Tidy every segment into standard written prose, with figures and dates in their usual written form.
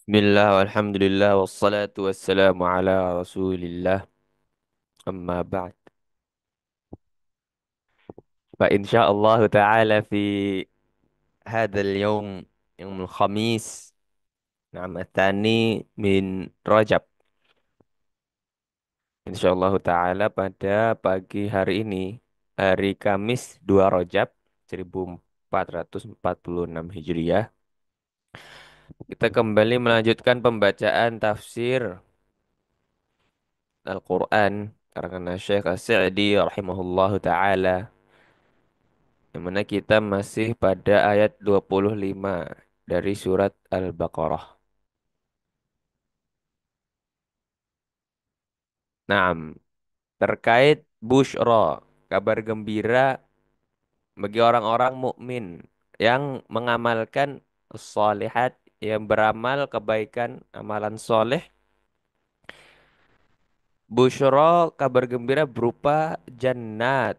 Bismillah, walhamdulillah, wassalatu wassalamu ala rasulillah, amma ba'd. Fa insyaallah ta'ala fi hadzal yawm, yawmul khamis, na'am tsani min Rajab. Insyaallah ta'ala pada pagi hari ini, hari Kamis 2 Rajab 1446 Hijriah, kita kembali melanjutkan pembacaan tafsir Al-Quran karangan Syekh As-Sa'di rahimahullahu ta'ala. Yang mana kita masih pada ayat 25 dari surat Al-Baqarah. Naam, terkait busyra, kabar gembira bagi orang-orang mukmin yang mengamalkan shalihat, yang beramal kebaikan, amalan soleh. Busyra, kabar gembira berupa jannat,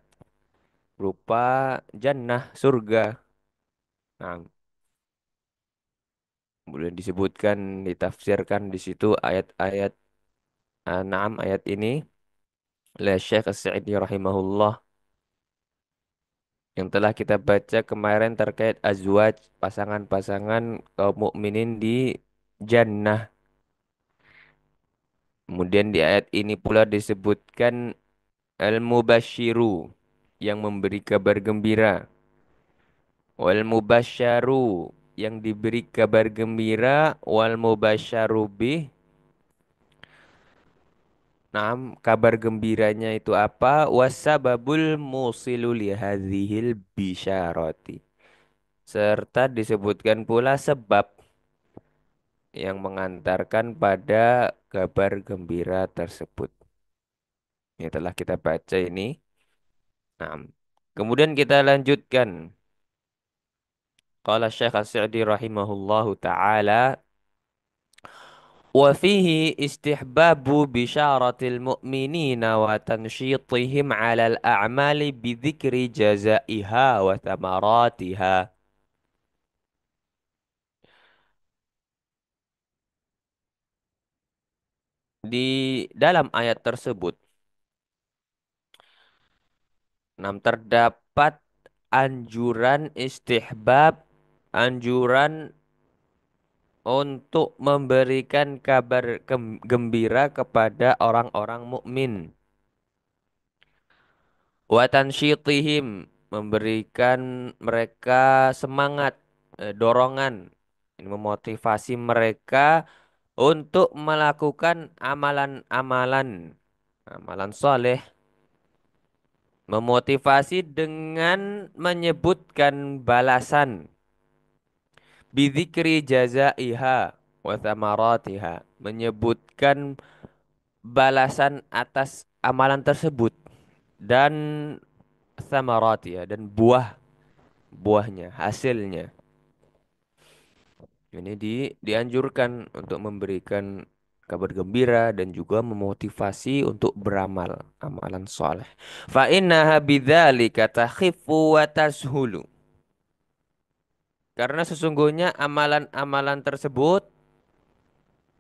berupa jannah, surga. Nah, kemudian disebutkan, ditafsirkan di situ ayat-ayat, naam, ayat ini oleh Syekh As-Sa'di rahimahullah yang telah kita baca kemarin terkait azwaj, pasangan-pasangan kaum mukminin di jannah. Kemudian di ayat ini pula disebutkan al-mubasyiru, yang memberi kabar gembira, wal mubasyaru, yang diberi kabar gembira, wal mubasyaru bih. Nah, kabar gembiranya itu apa? Wasababul musilu li hadzihil bisyarati. Serta disebutkan pula sebab yang mengantarkan pada kabar gembira tersebut. Yang telah kita baca ini. Nah, kemudian kita lanjutkan. Qala Syekh As-Sa'di rahimahullahu taala, wa fihi istihbabu bisyaratil mu'minina wa tansyitihim 'alal a'mali bi dzikri jazaiha wa thamaratiha. Di dalam ayat tersebut, terdapat anjuran istihbab, anjuran untuk memberikan kabar gembira kepada orang-orang mukmin. Wa tansyitihim, memberikan mereka semangat, dorongan, ini memotivasi mereka untuk melakukan amalan-amalan, amalan soleh, memotivasi dengan menyebutkan balasan, bidzikri jazaiha wa thamaratiha, menyebutkan balasan atas amalan tersebut dan thamaratiha, dan buahnya, hasilnya. Ini dianjurkan untuk memberikan kabar gembira dan juga memotivasi untuk beramal amalan soleh. Fa innaha bidzalika takhiffu wa tashulu. Karena sesungguhnya amalan-amalan tersebut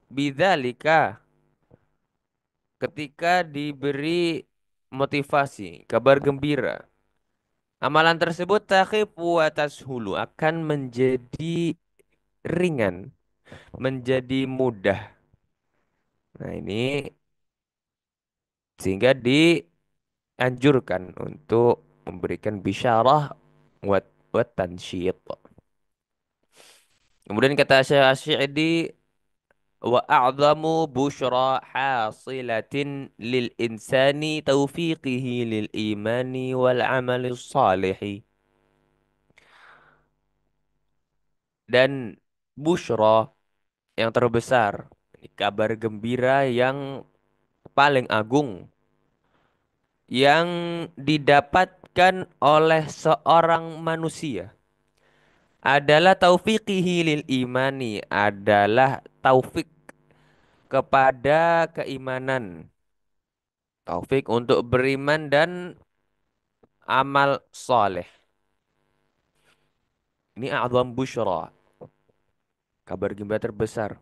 bidzalika, ketika diberi motivasi, kabar gembira, amalan tersebut takhifu wa tashulu, akan menjadi ringan, menjadi mudah. Nah, ini sehingga dianjurkan untuk memberikan bisyarah wa tansyid. Kemudian kata Syekh Asy-Sa'di, wa a'zamu busyra hasilatin lil insani taufiqihi lil imani wal amali salihi. Dan busyra yang terbesar, kabar gembira yang paling agung yang didapatkan oleh seorang manusia adalah taufiqihi lil imani, adalah taufik kepada keimanan, taufik untuk beriman dan amal soleh. Ini a'zam busyra, kabar gembira terbesar.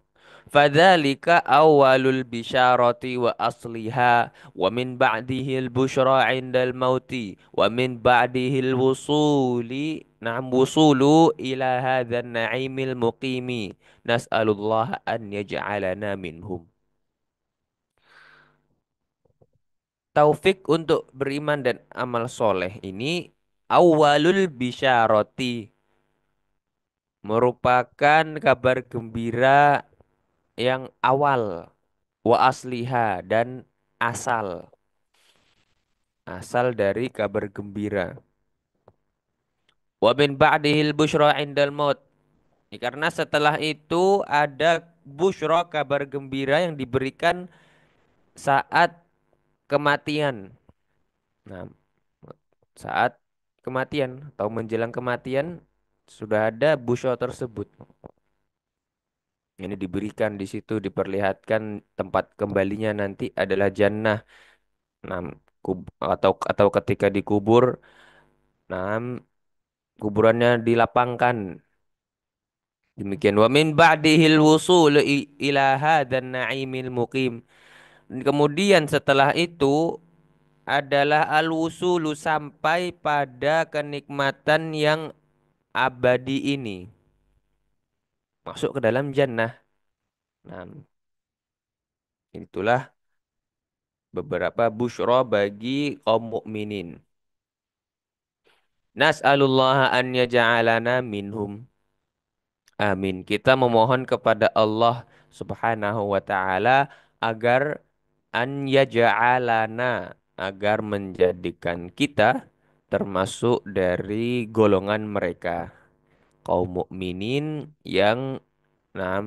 Fadzalika awalul bisyarati wa asliha wa min ba'dihi al-busyra 'indal mauti wa min ba'dihi al-wusuli na'am wusulu ila hadzal na'imil muqimi nas'alullah an yaj'alana minhum. Taufik untuk beriman dan amal soleh ini awalul bisyarati merupakan kabar gembira yang awal wa asliha dan asal dari kabar gembira. Wa min ba'dihil busyra indal maut. Ya, karena setelah itu ada busyra kabar gembira yang diberikan saat kematian. Nah, saat kematian atau menjelang kematian sudah ada busyra tersebut. Ini diberikan di situ diperlihatkan tempat kembalinya nanti adalah jannah. Nah, atau ketika dikubur, nah kuburannya dilapangkan. Demikian wa min ba'dihil wusul ila hadzal na'imil muqim. Kemudian setelah itu adalah al-wusulu sampai pada kenikmatan yang abadi ini. Masuk ke dalam jannah. Nah, itulah beberapa busyra bagi kaum mukminin. Nas'alullaha an yaj'alana minhum. Amin. Kita memohon kepada Allah Subhanahu wa taala agar an yaj'alana agar menjadikan kita termasuk dari golongan mereka kaum mukminin yang nah,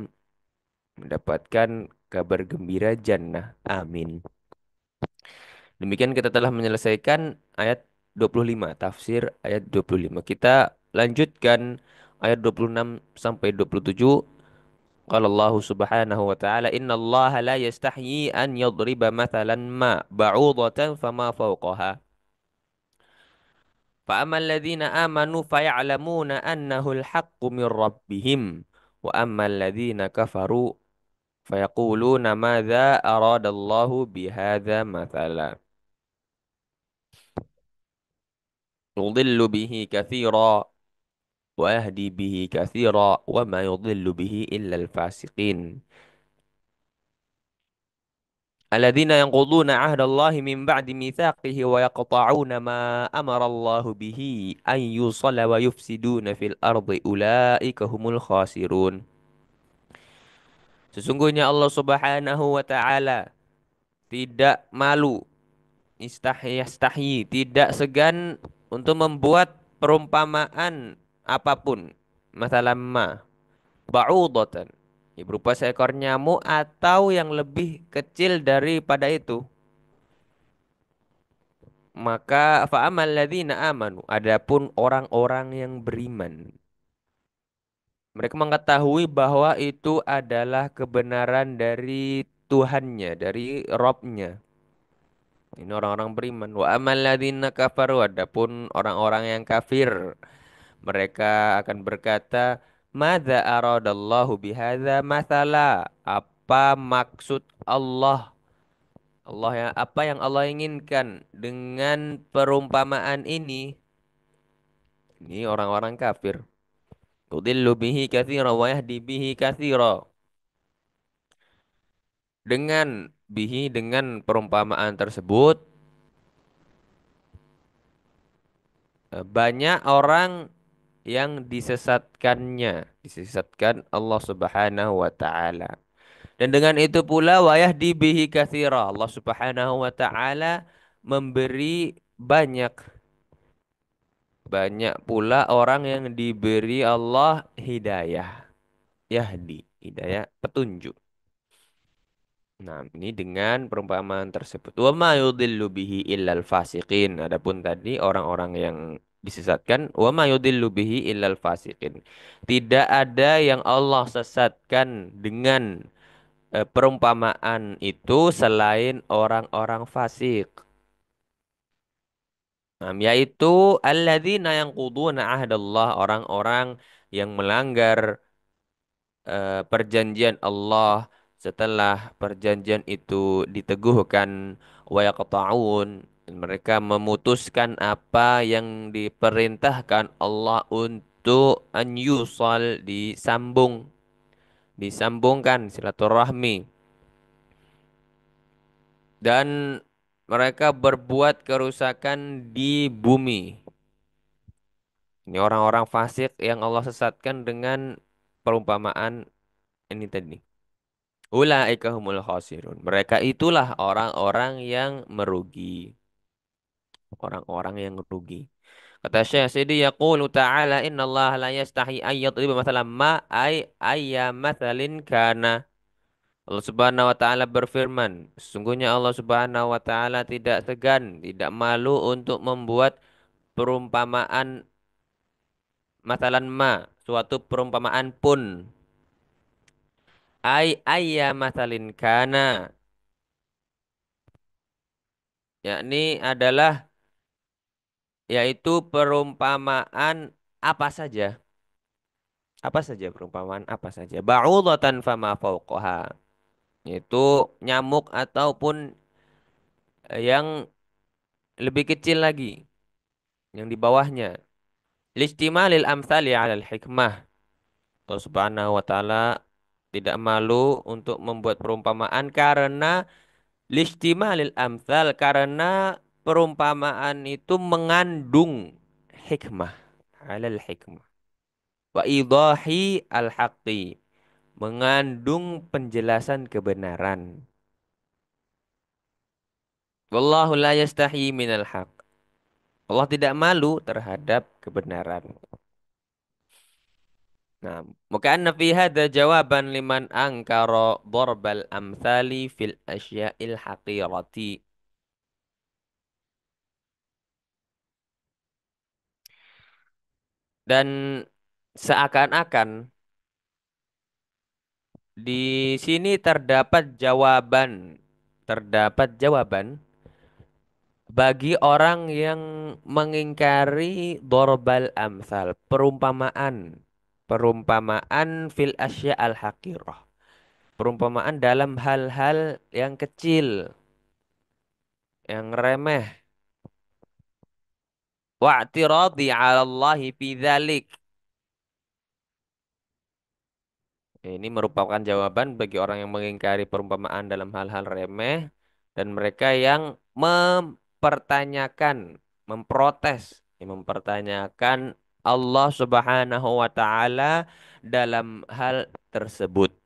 mendapatkan kabar gembira jannah. Amin. Demikian kita telah menyelesaikan ayat 25, tafsir ayat 25. Kita lanjutkan ayat 26 sampai 27. Qala Allah Subhanahu wa taala, "Inna Allah la yastahyi an yadriba mathalan ma ba'udatan fama fawqaha. Fa ammal ladzina amanu faya'lamuna annahu al-haqqu min rabbihim wa ammal ladzina kafaru fayaquluna madza arada Allahu bihadza mathala." يضل به كثيرا ويهدي به كثيرا وما يضل به إلا الفاسقين الذين ينقضون عهد الله من بعد ميثاقه ويقطعون ما أمر الله به أن يوصل ويفسدون في الأرض أولئك هم الخاسرون. Sesungguhnya Allah Subhanahu wa taala tidak malu, istahyi, tidak segan untuk membuat perumpamaan apapun. Masalah ma ba'udatan. Ya, berupa seekor nyamuk atau yang lebih kecil daripada itu. Maka fa'amal ladzina amanu. Adapun orang-orang yang beriman. Mereka mengetahui bahwa itu adalah kebenaran dari Tuhannya, dari Robnya. Ini orang-orang beriman. Wa amal ladzina kafaru. Adapun orang-orang yang kafir. Mereka akan berkata, "Madza aradallahu bihadza mathala?" Apa maksud Allah? Apa yang Allah inginkan dengan perumpamaan ini? Ini orang-orang kafir. Tudillu bihi katsira wa yahdi bihi katsira. Dengan perumpamaan tersebut banyak orang yang disesatkan Allah Subhanahu wa taala. Dan dengan itu pula wayah dibihi katsira. Allah Subhanahu wa taala memberi banyak pula orang yang diberi Allah hidayah. Yahdi, hidayah petunjuk. Nah, ini dengan perumpamaan tersebut. Wa ma yudhillu bihi illal fasiqin. Adapun tadi orang-orang yang disesatkan, wa ma yudhillu bihi illal fasiqin. Tidak ada yang Allah sesatkan dengan perumpamaan itu selain orang-orang fasik. Yaitu alladzina yanquduna ahdallah, orang-orang yang melanggar perjanjian Allah, setelah perjanjian itu diteguhkan, wa yaqta'un, mereka memutuskan apa yang diperintahkan Allah untuk an yusal, disambungkan silaturahmi, dan mereka berbuat kerusakan di bumi. Ini orang-orang fasik yang Allah sesatkan dengan perumpamaan ini tadi. Ulaika humul khasirun. Mereka itulah orang-orang yang merugi. Orang-orang yang rugi. Kata Syekh Sidi yaqulu ta'ala innallaha la yastahi an yadriba mathalan ma ayya mathalin kana. Allah Subhanahu wa taala berfirman, sesungguhnya Allah Subhanahu wa taala tidak segan, tidak malu untuk membuat perumpamaan mathalan ma, suatu perumpamaan pun. Ayya mathalin kana, yakni adalah yaitu perumpamaan apa saja. Apa saja perumpamaan apa saja. Ba'udhatan fama fauqaha. Yaitu nyamuk ataupun yang lebih kecil lagi, yang di bawahnya. Listimalil amsali 'alal hikmah. Allah Subhanahu wa taala tidak malu untuk membuat perumpamaan karena listimalil amsal, karena perumpamaan itu mengandung hikmah, 'alal hikmah. Wa idahi al-haqqi, mengandung penjelasan kebenaran. Wallahu la yastahi minal haq. Allah tidak malu terhadap kebenaran. Nah, maka anna fi hadza jawaban liman ankara darbal amsali fil asya'il haqirati. Dan seakan-akan di sini terdapat jawaban bagi orang yang mengingkari dorbal amsal, perumpamaan fil asya al haqirah, perumpamaan dalam hal-hal yang kecil, yang remeh, wa'tiradi 'ala Allahi fi dzalik. Ini merupakan jawaban bagi orang yang mengingkari perumpamaan dalam hal-hal remeh dan mereka yang memprotes, yang mempertanyakan Allah Subhanahu wa taala dalam hal tersebut.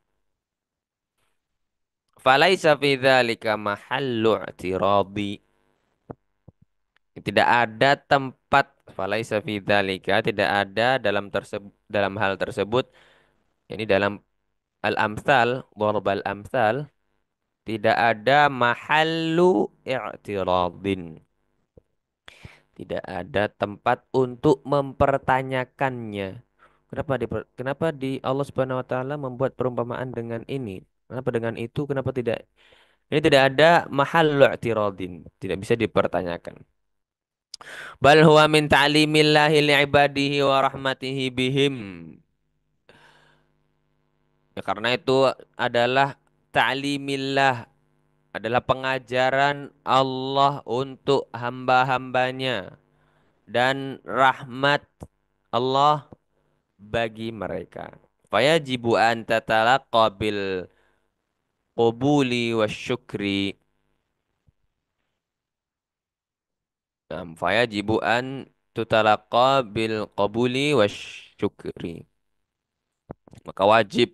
Falaisa fi dzalika mahallu i'tiradi. Tidak ada tempat falaisa fi dzalika, tidak ada dalam hal tersebut, ini dalam al-amsal, dharabal amsal, tidak ada mahallu i'tiradin. Tidak ada tempat untuk mempertanyakannya. Kenapa di Allah Subhanahu wa taala membuat perumpamaan dengan ini? Kenapa dengan itu? Kenapa tidak? Ini tidak ada mahallu i'tiradin, tidak bisa dipertanyakan. Bal huwa min ta'limillahi li'ibadihi wa rahmatihi bihim. Ya, karena itu adalah ta'limillah, adalah pengajaran Allah untuk hamba-hambanya dan rahmat Allah bagi mereka. Fayajibu an tatalaqqa bil qubuli wasyukri. Fayajibu an tutalaqqa bil qabuli wasyukri. Maka wajib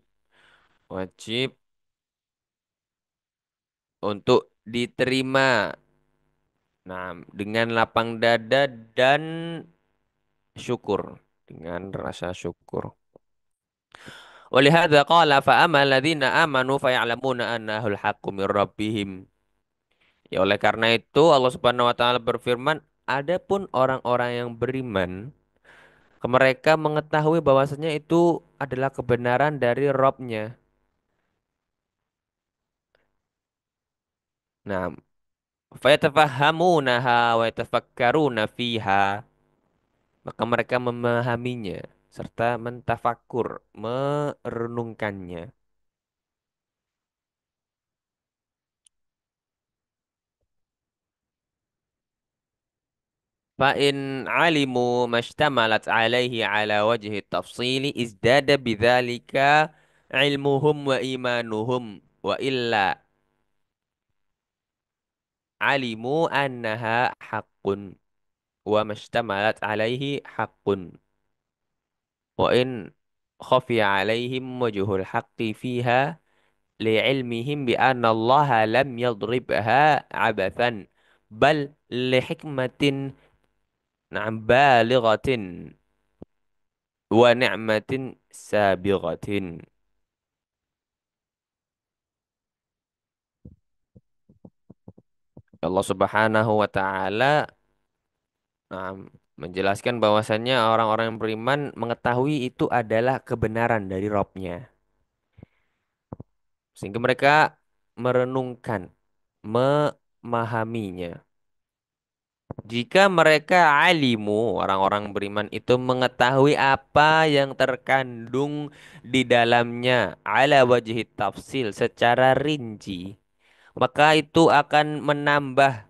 untuk diterima. Nah, dengan lapang dada dan syukur, dengan rasa syukur. Walihada qala fa'ama alladzina amanu faya'lamuna annahu al-haqqu min rabbihim. Ya oleh karena itu Allah Subhanahu wa taala berfirman, adapun orang-orang yang beriman, mereka mengetahui bahwasanya itu adalah kebenaran dari Rabb-nya. Nah, fayatafahhamunaha wa yatafakkaruna fiha. Maka mereka memahaminya serta mentafakur, merenungkannya. فإن علموا ما اشتملت عليه على وجه التفصيل ازداد بذلك علمهم وإيمانهم وإلا علموا أنها حق وما اشتملت عليه حق وإن خفي عليهم وجه الحق فيها لعلمهم بأن الله لم يضربها عبثا بل لحكمة نعم بالغة ونعمة سابغة. Allah Subhanahu wa taala nah, menjelaskan bahwasannya orang-orang yang beriman mengetahui itu adalah kebenaran dari Robnya, sehingga mereka merenungkan, memahaminya. Jika mereka alimu, orang-orang beriman itu mengetahui apa yang terkandung di dalamnya ala wajhi tafsil secara rinci, maka itu akan menambah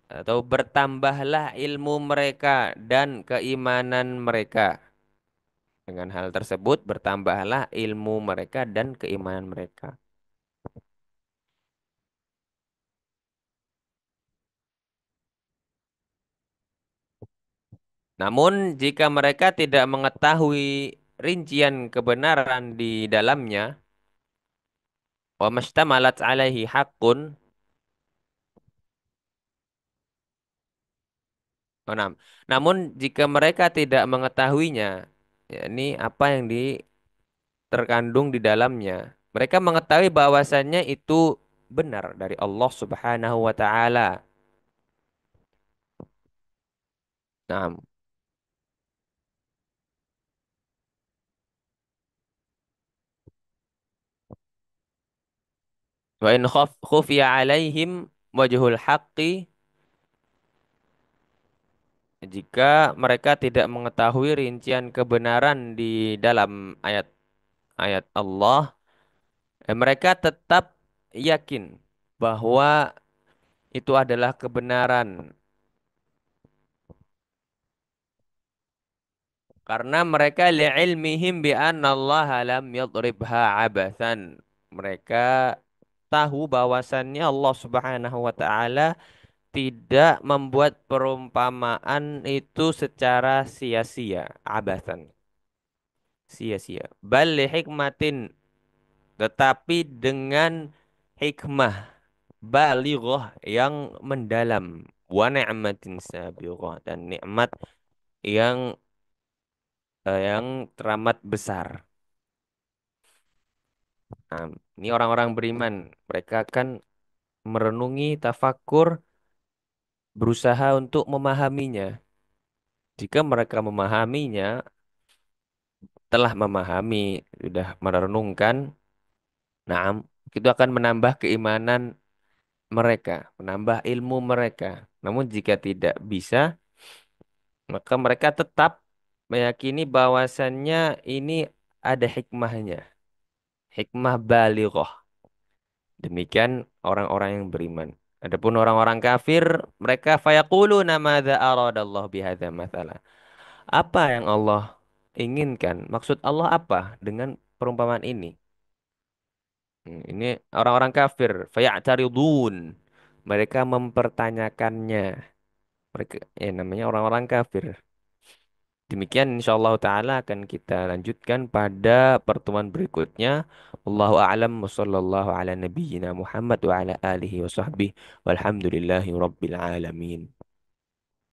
atau bertambahlah ilmu mereka dan keimanan mereka. Dengan hal tersebut bertambahlah ilmu mereka dan keimanan mereka. Namun jika mereka tidak mengetahui rincian kebenaran di dalamnya, wa mashtamalat alaihi haqqun, oh, namun jika mereka tidak mengetahuinya, yakni apa yang terkandung di dalamnya, mereka mengetahui bahwasannya itu benar dari Allah Subhanahu wa taala. Nah, wa in khufiya alaihim wajhul haqqi, jika mereka tidak mengetahui rincian kebenaran di dalam ayat-ayat Allah, mereka tetap yakin bahwa itu adalah kebenaran karena mereka li'ilmihim bi annallaha lam yadribha abathan. Mereka tahu bahwasannya Allah Subhanahu wa taala tidak membuat perumpamaan itu secara sia-sia, abathan, sia-sia. Bal li hikmatin, tetapi dengan hikmah balighah yang mendalam, wa ni'matin sabighah, dan nikmat yang teramat besar. Nah, ini orang-orang beriman, mereka akan merenungi, tafakur, berusaha untuk memahaminya. Jika mereka memahaminya, telah memahami, sudah merenungkan, nah, itu akan menambah keimanan mereka, menambah ilmu mereka. Namun jika tidak bisa, maka mereka tetap meyakini bahwasannya ini ada hikmahnya, hikmah balighah. Demikian orang-orang yang beriman. Adapun orang-orang kafir, mereka fayaquluna madza aradallahu bihadza mathalan. Apa yang Allah inginkan? Maksud Allah apa dengan perumpamaan ini? Ini orang-orang kafir, faya'taridun. Mereka mempertanyakannya. Mereka namanya orang-orang kafir. Demikian insyaallah taala akan kita lanjutkan pada pertemuan berikutnya. Wallahu a'lam wa sallallahu ala nabiyyina Muhammad wa ala alihi wa sahbihi walhamdulillahi rabbil alamin.